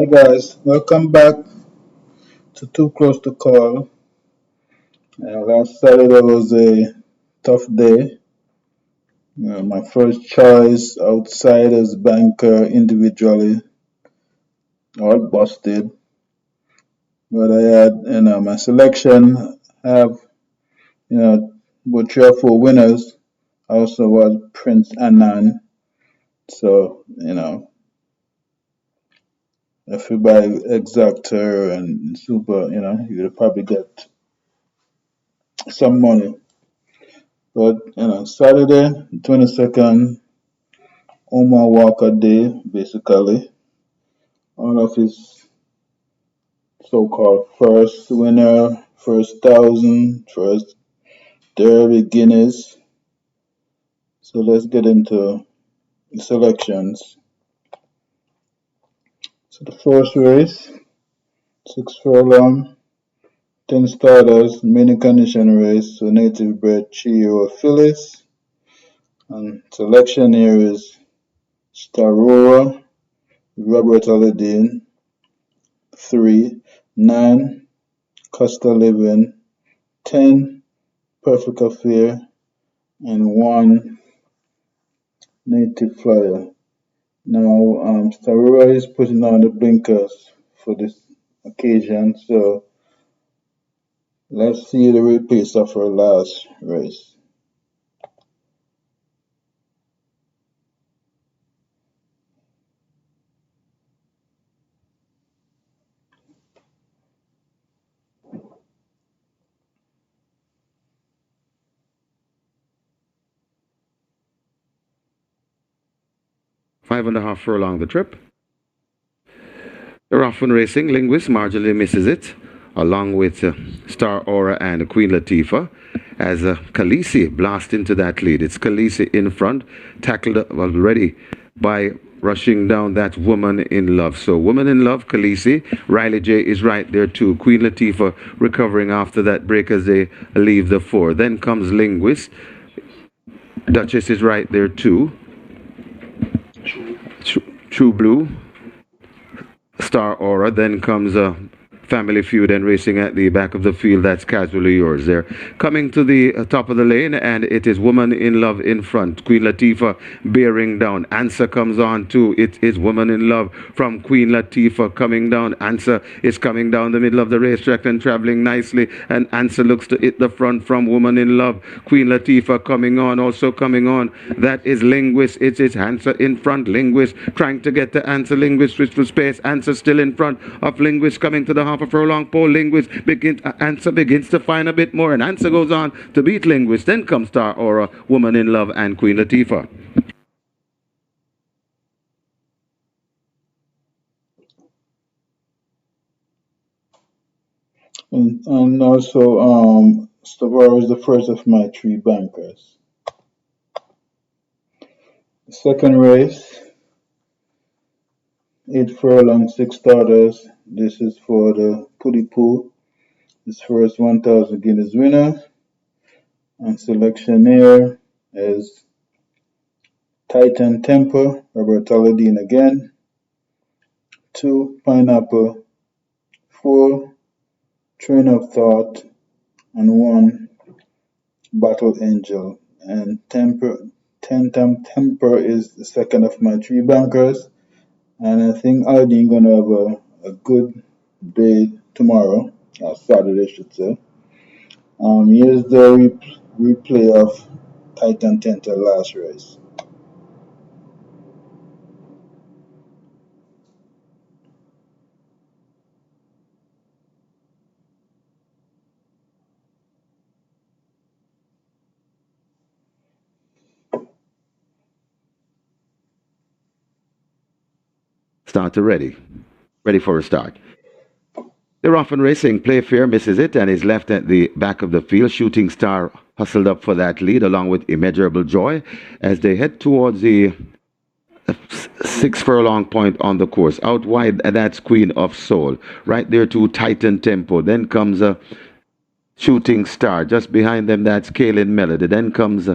Hi guys, welcome back to Too Close to Call. Last Saturday was a tough day. My first choice, outsiders banker individually, all busted. But I had, my selection have, you know, about three or four winners. Also was Prince Annan. So, if you buy Exactor and Super, you'll probably get some money. But Saturday, 22nd, Omar Walker Day, basically. All of his so-called first winner, first thousand, first Derby Guinness. So let's get into the selections. So the first race, 6 furlong, 10 starters, mini condition race, so native bred Chio Phyllis. And selection here is Starora, Robert Alladine, 3, 9, Costa Living, 10, Perfect Affair, and 1, Native Flyer. Now, Starora is putting on the blinkers for this occasion, so let's see the replace of her last race. Five and a half furlong the trip. They're often racing. Linguist marginally misses it, along with Star Aura and Queen Latifah, as Khaleesi blast into that lead. It's Khaleesi in front, tackled already by rushing down that Woman in Love. So Woman in Love, Khaleesi, Riley J is right there too. Queen Latifah recovering after that break as they leave the four. Then comes Linguist. Duchess is right there too. True Blue, Star Aura, then comes Family Feud and racing at the back of the field. That's Casually Yours. They're coming to the top of the lane, and it is Woman in Love in front. Queen Latifah bearing down. Answer comes on too. It is Woman in Love from Queen Latifah coming down. Answer is coming down the middle of the racetrack and traveling nicely, and Answer looks to hit the front from Woman in Love. Queen Latifah coming on, also coming on. That is Linguist. It is Answer in front. Linguist trying to get to Answer. Linguist switch for space. Answer still in front of Linguist coming to the half a furlong pole. Linguist Answer begins to find a bit more, and Answer goes on to beat Linguist. Then comes Star Aura, Woman in Love, and Queen Latifah. And also, Stavaro is the first of my three bankers. The second race, 8 furlong, 6 starters. This is for the Putty Poo. His first 1,000 Guinness winner. And selectioneer is Titan Temper, Robert Alladine again. 2, Pineapple. 4, Train of Thought. And 1, Battle Angel. And Temper is the second of my three bankers. And I think Alladine gonna have a good day tomorrow, or Saturday, I should say. Here's the replay of Titan Temper last race. Starter ready for a start. They're often racing. Playfair misses it and is left at the back of the field. Shooting Star hustled up for that lead along with Immeasurable Joy as they head towards the 6 furlong point on the course. Out wide, that's Queen of Soul. Right there to Titan Tempo. Then comes a Shooting Star. Just behind them, that's Kaylin Melody. Then comes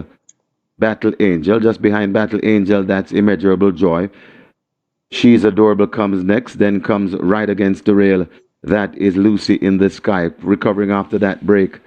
Battle Angel. Just behind Battle Angel, that's Immeasurable Joy. She's Adorable comes next, then comes Right Against the Rail. That is Lucy in the Sky, recovering after that break.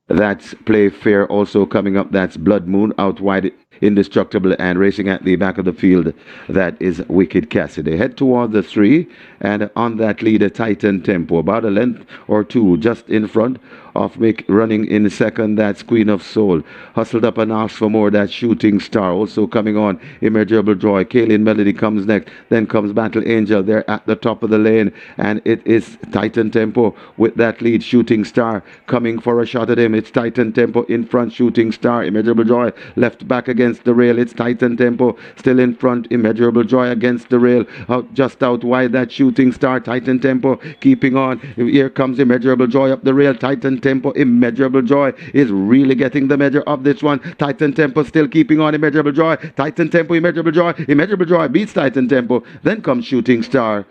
That's Play Fair also coming up. That's Blood Moon out wide, Indestructible, and racing at the back of the field. That is Wicked Cassidy. Head toward the three, and on that lead, a Titan Tempo, about a length or two just in front of running in second. That's Queen of Soul. Hustled up and asked for more. That Shooting Star also coming on. Immeasurable Joy. Kaylin Melody comes next. Then comes Battle Angel. They're at the top of the lane, and it is Titan Tempo with that lead. Shooting Star coming for a shot at him. It's Titan Tempo in front. Shooting Star. Immeasurable Joy left back against the rail. It's Titan Tempo still in front. Immeasurable Joy against the rail. Just out wide. That Shooting Star. Titan Tempo keeping on. Here comes Immeasurable Joy up the rail. Titan Tempo. Immeasurable Joy is really getting the measure of this one. Titan Tempo still keeping on. Immeasurable Joy. Titan Tempo. Immeasurable Joy. Immeasurable Joy beats Titan Tempo. Then comes Shooting Star.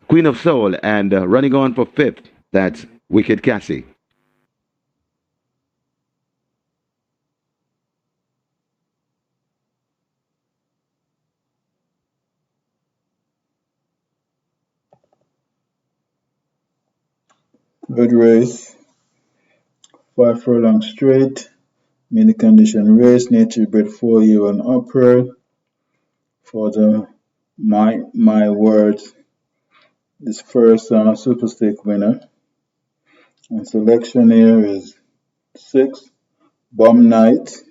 Queen of Soul, and running on for fifth. That's Wicked Cassie. Third race, 5 furlong straight, mini condition race, nature bred 4 year and upward. For the my words, this first Super Stick winner. And selection here is 6, Bomb Night.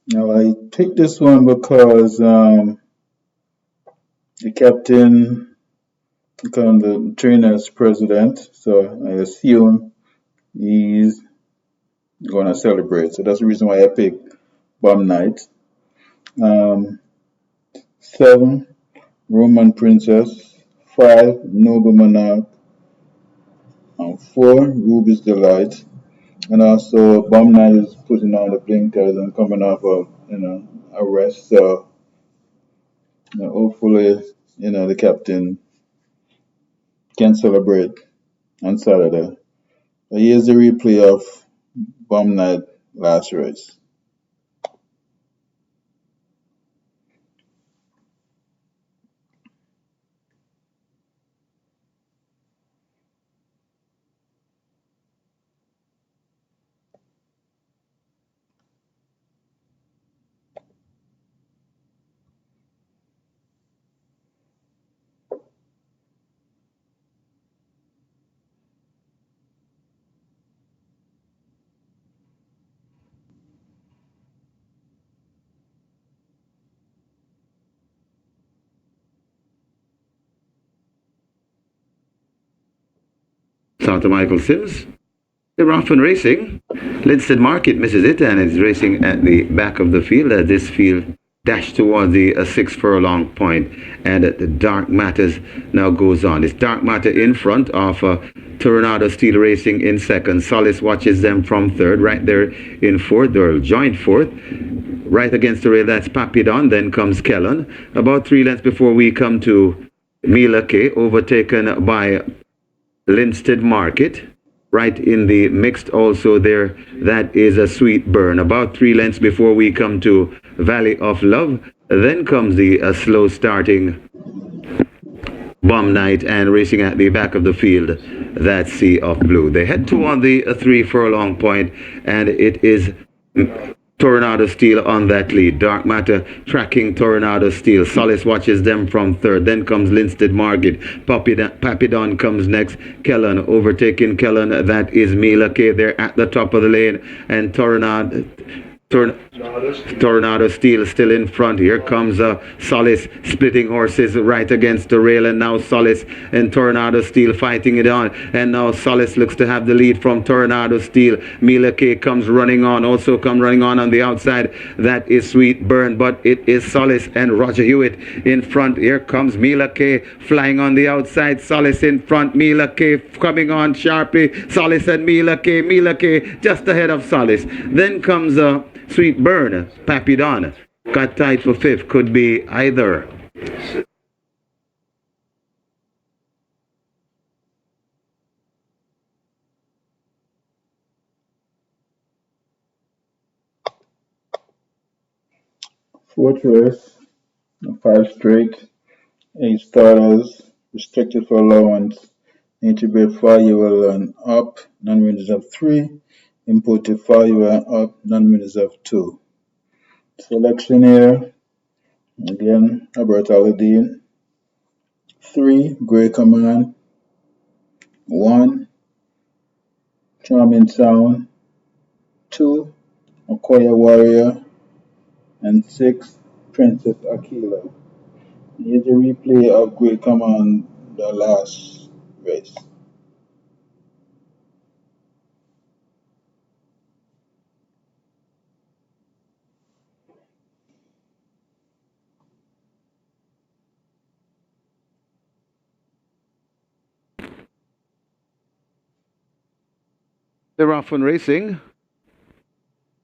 Now I picked this one because the captain become the trainer's president, so I assume he's gonna celebrate. So that's the reason why I picked Bomb Night. 7, Roman Princess. 5, Noble Monarch. And 4, Ruby's Delight. And also, Bomb Night is putting on the blinkers and coming off of a rest. So hopefully, the captain can celebrate on Saturday. But here's the replay of Bomb Night last race. Santa Michael Sims. They're off and racing. Linston Market misses it and is racing at the back of the field as this field dashed towards the 6 furlong point, and the Dark Matters now goes on. It's Dark Matter in front of Tornado Steel Racing in second. Solace watches them from third, right there in fourth. They're joint fourth. Right against the rail, that's Papidon. Then comes Kellen. About 3 lengths before we come to Mila K, overtaken by Linstead Market. Right in the mixed also there, that is a Sweet Burn. About 3 lengths before we come to Valley of Love. Then comes the slow starting Bomb Night, and racing at the back of the field, that's Sea of Blue. They head toward the 3 furlong point, and it is Tornado Steel on that lead. Dark Matter tracking Tornado Steel. Solace watches them from third. Then comes Linstead Market. Papidon comes next. Kellen overtaking Kellen. That is Mila K. They're at the top of the lane. And Tornado Steel still in front. Here comes Solace splitting horses right against the rail, and now Solace and Tornado Steel fighting it on, and now Solace looks to have the lead from Tornado Steel. Mila K comes running on, also come running on the outside. That is Sweet Burn, but it is Solace and Roger Hewitt in front. Here comes Mila K flying on the outside. Solace in front. Mila K coming on sharply. Solace and Mila K. Mila K just ahead of Solace. Then comes Sweet Burn, Papidon, got tied for fifth, could be either. Fourth race, 5 straight, 8 starters, restricted for allowance, integrate 5 and up, non-winners of 3, imported 5 and up, non-winners of 2. Selection here, again, Albert Aladdin, 3, Grey Command, 1, Charming Sound, 2, Okoye Warrior, and 6, Princess Aquila. Here's a replay of Grey Command, the last race. They're off and racing.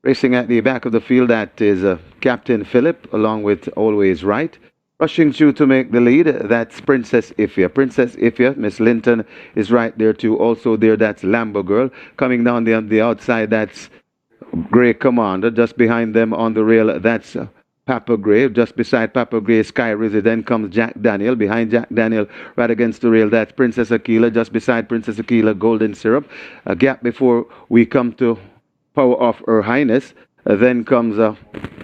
Racing at the back of the field, that is Captain Philip, along with Always Right. Rushing through to make the lead, that's Princess Ifya. Princess Ifya, Miss Linton is right there too. Also there, that's Lambo Girl. Coming down the outside, that's Grey Commander. Just behind them on the rail, that's Papa Gray. Just beside Papa Gray, Sky Rizzy. Then comes Jack Daniel. Behind Jack Daniel, right against the rail, that's Princess Aquila. Just beside Princess Aquila, Golden Syrup. A gap before we come to Power of Her Highness. Then comes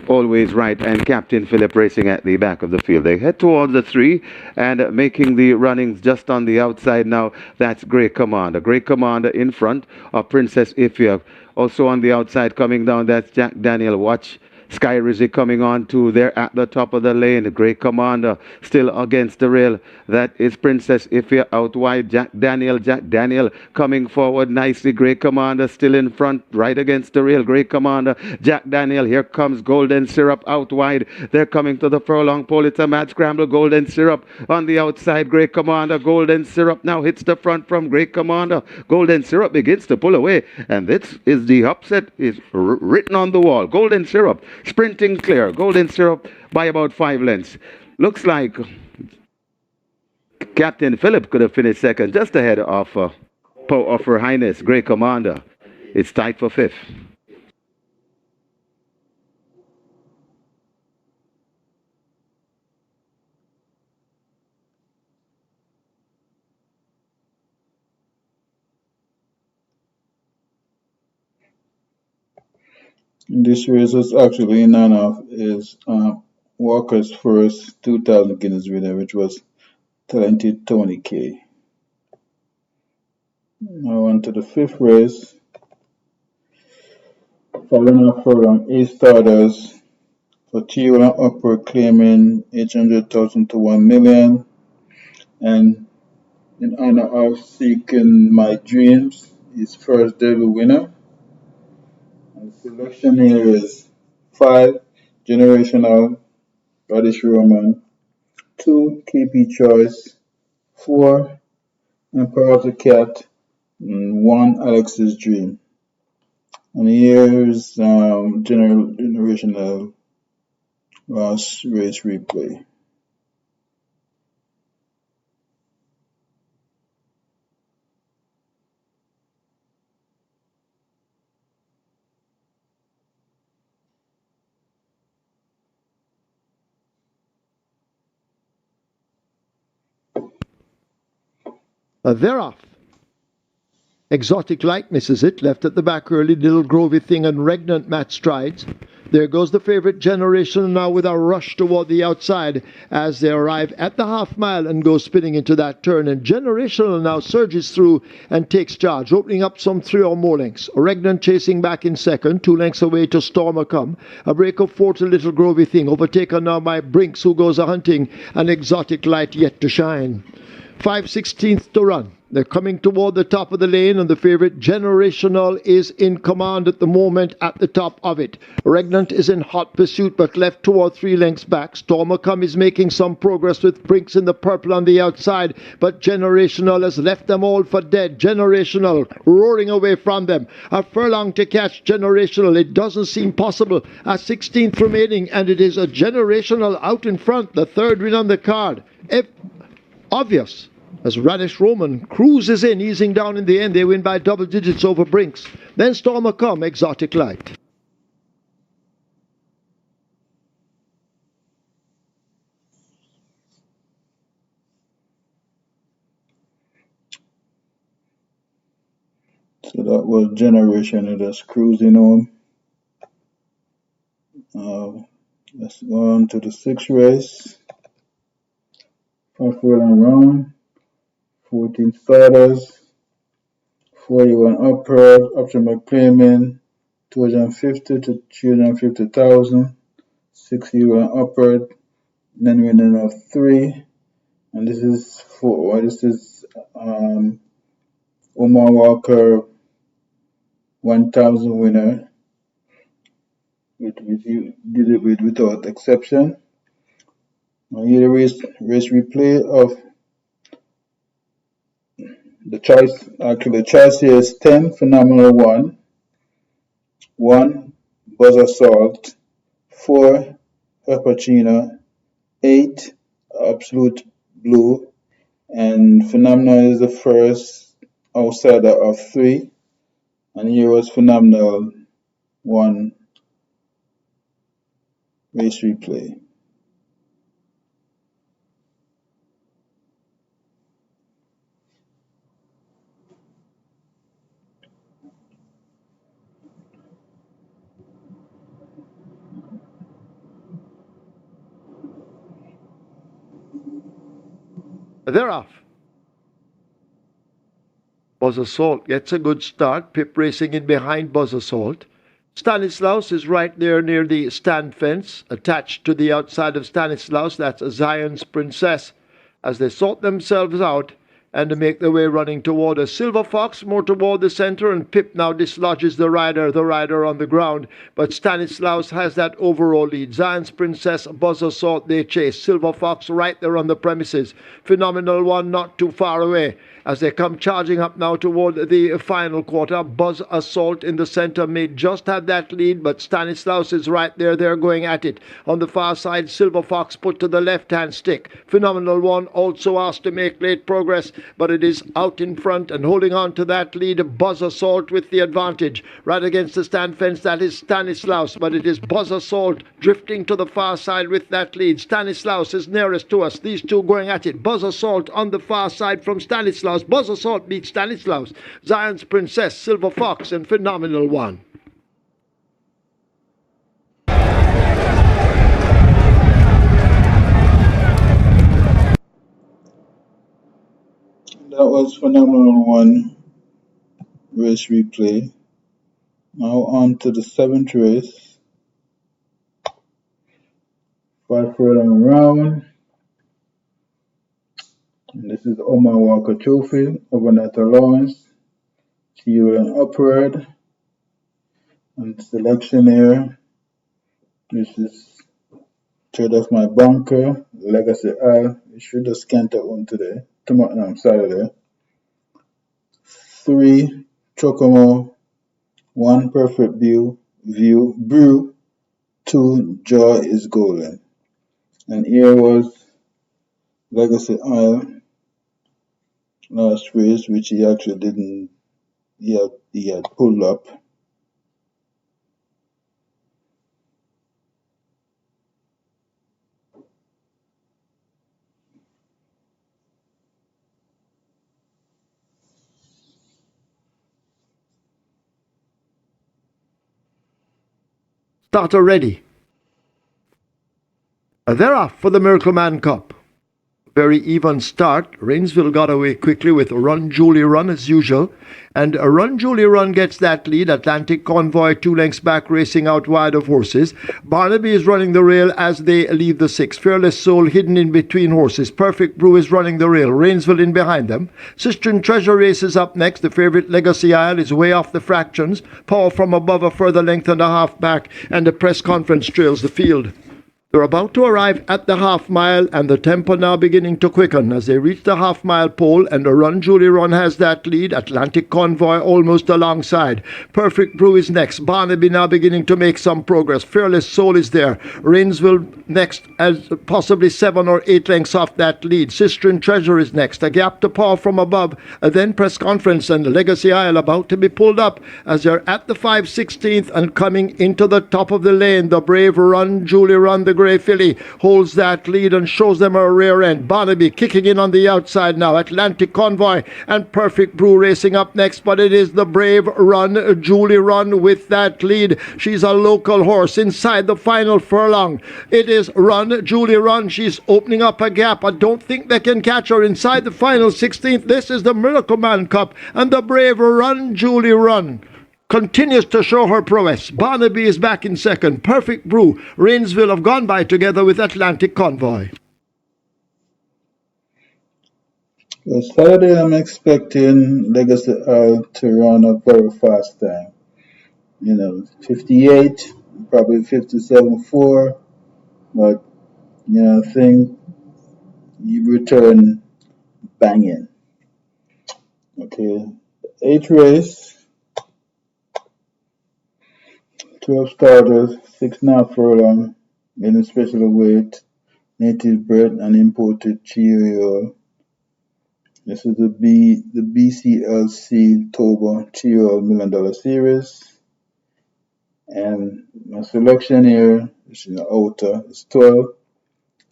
Always Right and Captain Philip racing at the back of the field. They head towards the 3 and making the runnings just on the outside now. That's Grey Commander. Grey Commander in front of Princess Ifya. Also on the outside coming down, that's Jack Daniel. Watch Sky Rizzy coming on to there at the top of the lane. Grey Commander still against the rail. That is Princess Ifya out wide. Jack Daniel coming forward nicely. Grey Commander still in front, right against the rail. Grey Commander, Jack Daniel. Here comes Golden Syrup out wide. They're coming to the furlong pole. It's a mad scramble. Golden Syrup on the outside. Grey Commander. Golden Syrup now hits the front from Grey Commander. Golden Syrup begins to pull away, and this is the upset is written on the wall. Golden Syrup sprinting clear. Golden Syrup by about 5 lengths. Looks like Captain Philip could have finished second, just ahead of Power of Her Highness, Grey Commander. It's tied for 5th. This race was actually in honor of his Walker's first 2000 Guinness winner, which was talented Tony K. Now on to the 5th race. Following up furlong, 8 starters for Tio and upward claiming 800,000 to 1 million. And in honor of Seeking My Dreams, his first debut winner. And the selection here is 5, Generational, Radish Roman, 2, KP Choice, 4, Emperor of the Cat, and 1, Alex's Dream. And here's generational last race replay. They're off. Exotic Light misses it, left at the back early. Little Grovey Thing and Regnant Matt strides. There goes the favourite Generation now with a rush toward the outside as they arrive at the half mile and go spinning into that turn. And Generational now surges through and takes charge, opening up some 3 or more lengths. Regnant chasing back in second, 2 lengths away to Stormer Come. A break of 4 to Little Grovey Thing, overtaken now by Brinks, who goes a-hunting, and Exotic Light yet to shine. 5/16 to run. They're coming toward the top of the lane, and the favourite Generational is in command at the moment at the top of it. Regnant is in hot pursuit, but left 2 or 3 lengths back. Stormer Come is making some progress with Brinks in the purple on the outside, but Generational has left them all for dead. Generational roaring away from them. A furlong to catch Generational. It doesn't seem possible. A 16th remaining, and it is a Generational out in front, the 3rd win on the card. Obvious, as Radish Roman cruises in, easing down in the end. They win by double digits over Brinks. Then Stormer Come, Exotic Light. So that was Generation of just cruising home. Let's go on to the sixth race. 5 furlong round, 14 starters, 41 upward, up to McClaiming, 250 to 350,000, 61 upward, then winning of 3. And this is Omar Walker 1000 winner. You did it without exception. Now here the race replay of the choice. Actually, the choice here is 10 Phenomenal 1 Buzz Assault, 4 Frappuccino, 8 Absolute Blue, and Phenomenal is the first outsider of 3. And here was Phenomenal 1 race replay. They're off. Buzz Assault gets a good start. Pip racing in behind Buzz Assault. Stanislaus is right there near the stand fence. Attached to the outside of Stanislaus, that's Zion's Princess. As they sort themselves out and make their way running toward a Silver Fox, more toward the center, and Pip now dislodges the rider on the ground. But Stanislaus has that overall lead. Zion's Princess, Buzz Assault, they chase. Silver Fox right there on the premises. Phenomenal 1 not too far away. As they come charging up now toward the final quarter, Buzz Assault in the center may just have that lead, but Stanislaus is right there. They're going at it. On the far side, Silver Fox put to the left-hand stick. Phenomenal 1 also asked to make late progress, but it is out in front and holding on to that lead. Buzz Assault with the advantage. Right against the stand fence, that is Stanislaus, but it is Buzz Assault drifting to the far side with that lead. Stanislaus is nearest to us. These two going at it. Buzz Assault on the far side from Stanislaus. Buzz Assault beats Stanislaus. Zion's Princess, Silver Fox, and Phenomenal 1. That was Phenomenal 1 race replay. Now on to the 7th race. 5 furlong round. And this is Omar Walker Trophy, overnight allowance, TU and upward. And selection here. This is trade off my bunker, Legacy I. We should just canter on today. Saturday. 3 Chocomo, 1 Perfect Brew, 2 Joy is Golden. And here was Legacy I last race, which he actually didn't, he had pulled up. Starter ready. They're off for the Miracle Man Cup. Very even start. Rainsville got away quickly with Run Julie Run as usual. And Run Julie Run gets that lead. Atlantic Convoy 2 lengths back racing out wide of horses. Barnaby is running the rail as they leave the 6. Fearless Soul hidden in between horses. Perfect Brew is running the rail. Rainsville in behind them. Sister and Treasure races up next. The favourite Legacy Isle is way off the fractions. Power from above a further length and a half back. And the press conference trails the field. They're about to arrive at the half mile, and the tempo now beginning to quicken as they reach the half mile pole, and the Run Julie Run has that lead. Atlantic Convoy almost alongside. Perfect Brew is next. Barnaby now beginning to make some progress. Fearless Soul is there. Rainsville next, as possibly 7 or 8 lengths off that lead. Sister and Treasure is next. A gap to Power from above. Then Press Conference and Legacy Isle about to be pulled up as they're at the 5/16th and coming into the top of the lane. The brave Run Julie Run, the Grey filly holds that lead and shows them her rear end. Barnaby kicking in on the outside now. Atlantic Convoy and Perfect Brew racing up next, but it is the Brave Run, Julie Run with that lead. She's a local horse inside the final furlong. It is Run, Julie Run. She's opening up a gap. I don't think they can catch her inside the final 16th. This is the Miracle Man Cup, and the Brave Run, Julie Run continues to show her prowess. Barnaby is back in second. Perfect Brew, Rainsville have gone by together with Atlantic Convoy. Well, Saturday, I'm expecting Legacy Al to run a very fast time. 58, probably 57.4, but I think you return banging. Okay, 8th race, 12 starters, 6.5 furlong, in a special weight, native bred and imported Cheerio. This is the BCLC Toba Cheerio $1 Million Series. And my selection here, which is the outer, is 12,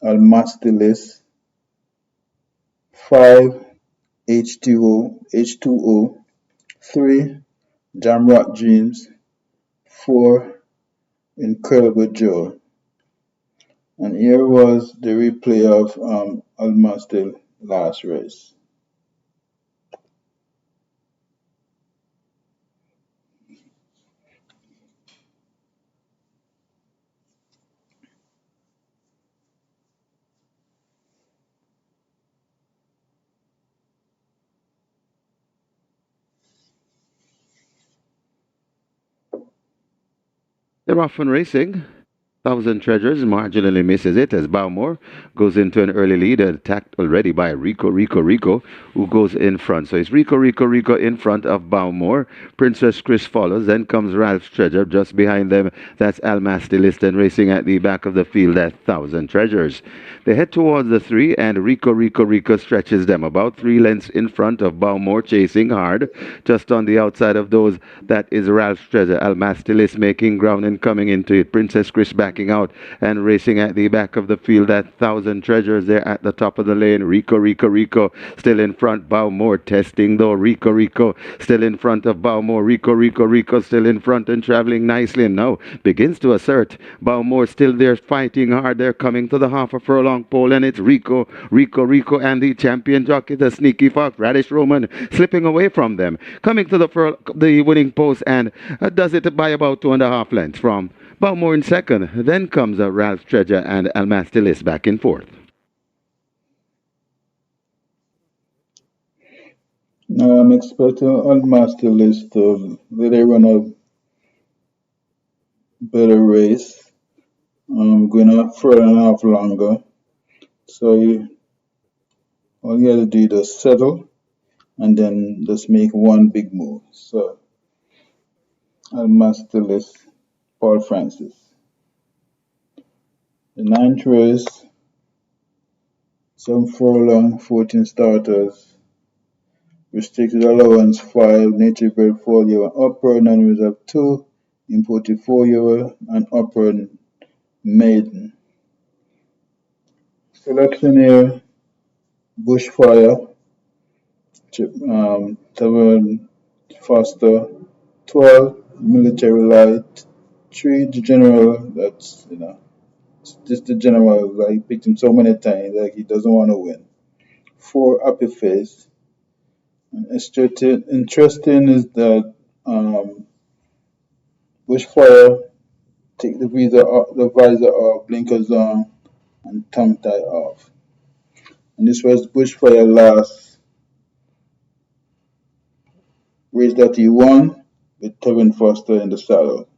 Almastilis, 5, H2O, 3, Jamrock Dreams, 4, Incredible Joe. And here was the replay of Almastil last race. They're off and racing. Thousand Treasures marginally misses it as Bowmore goes into an early lead, attacked already by Rico, who goes in front. So it's Rico in front of Bowmore. Princess Chris follows. Then comes Ralph's Treasure just behind them. That's Almastilist, and racing at the back of the field at Thousand Treasures. They head towards the 3, and Rico stretches them about 3 lengths in front of Bowmore, chasing hard. Just on the outside of those, that is Ralph's Treasure. Almastilist making ground and coming into it. Princess Chris backing out and racing at the back of the field at Thousand Treasures there at the top of the lane. Rico still in front. Bowmore testing though. Rico still in front of Bowmore. Rico still in front and traveling nicely, and now begins to assert. Bowmore still there fighting hard. They're coming to the half a furlong pole, and it's Rico and the champion jockey, the sneaky fox, Radish Roman, slipping away from them, coming to the winning post, and does it by about 2.5 lengths from Bowmore in second. Then comes Ralph's Treasure and Almastilis back in fourth. Now I'm expecting Almastilis to really run a better race. Going a further and a half longer. So all you gotta do is settle and then just make one big move. So Almastilis, Paul Francis. The 9th race, 7 furlong, 14 starters, restricted allowance 5, native bred 4-year, upper non-reserve 2, imported 4-year, and upper maiden. Selection here, Bushfire, Tavern Foster, 12, Military Light, 3, the General, that's, just the General, like, picked him so many times, like, he doesn't want to win. 4, Happy Face. And interesting is that Bushfire take the visor off, blinkers on, and tongue tie off. And this was Bushfire last race that he won with Tevin Foster in the saddle.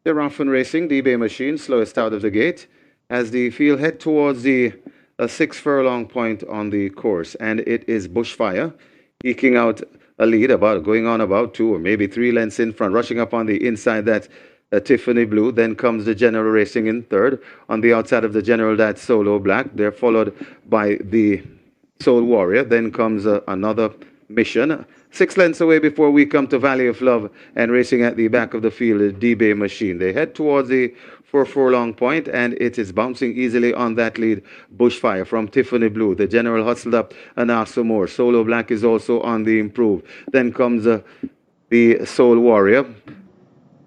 They're off and racing. The Bay Machine, slowest out of the gate, as the field head towards the 6 furlong point on the course. And it is Bushfire. eking out a lead, about going on about 2 or maybe 3 lengths in front, rushing up on the inside. That's Tiffany Blue. Then comes the General racing in third. On the outside of the General, that's Solo Black. They're followed by the Soul Warrior. Then comes another Mission. 6 lengths away before we come to Valley of Love, and racing at the back of the field is D-Bay Machine. They head towards the 4 furlong point, and it is bouncing easily on that lead. Bushfire from Tiffany Blue. The General hustled up and asked for more. Solo Black is also on the improve. Then comes the Soul Warrior,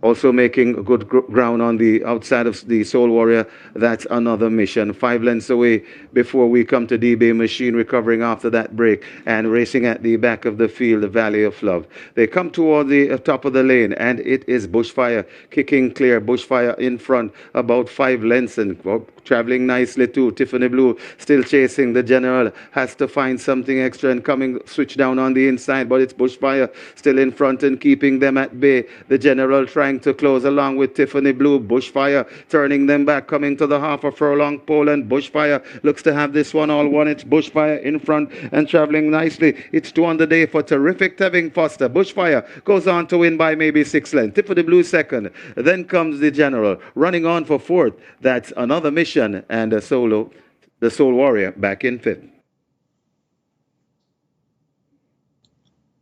also making good ground on the outside of the Soul Warrior. That's another Mission. 5 lengths away before we come to D-Bay Machine, recovering after that break and racing at the back of the field, the Valley of Love. They come toward the top of the lane, and it is Bushfire kicking clear. Bushfire in front, about 5 lengths, and traveling nicely too. Tiffany Blue still chasing. The General has to find something extra and coming switch down on the inside, but it's Bushfire still in front and keeping them at bay. The General trying to close along with Tiffany Blue. Bushfire turning them back, coming to the half a furlong pole, and Bushfire looks to have this one all won. It's Bushfire in front and traveling nicely. It's 2 on the day for Terrific Tevin Foster. Bushfire goes on to win by maybe 6 lengths. Tiffany Blue second. Then comes the General running on for fourth. That's another Mission, and the Soul Warrior back in fifth.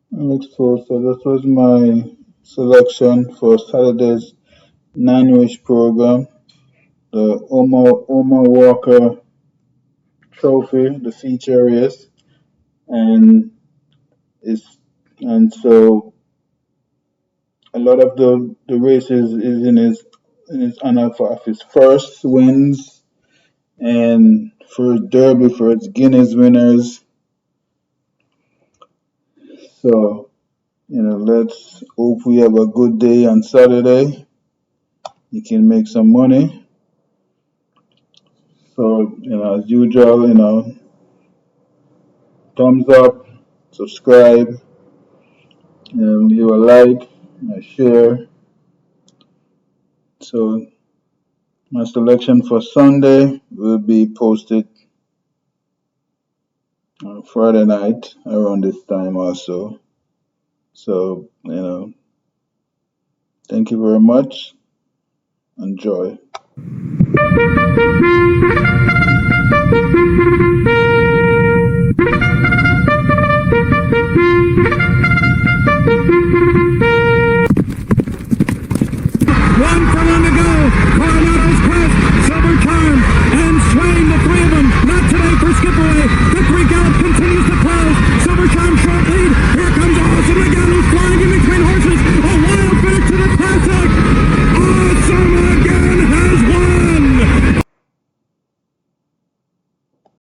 Next four. So that was my selection for Saturday's 9-race program. The Omar Walker Trophy, the feature race, and so a lot of the races is in his honor of his first wins, and for his Derby, for its Guinness winners. So, let's hope we have a good day on Saturday. You can make some money. So, as usual, thumbs up, subscribe, and leave a like, a share. So, my selection for Sunday will be posted on Friday night around this time also. So, thank you very much. Enjoy.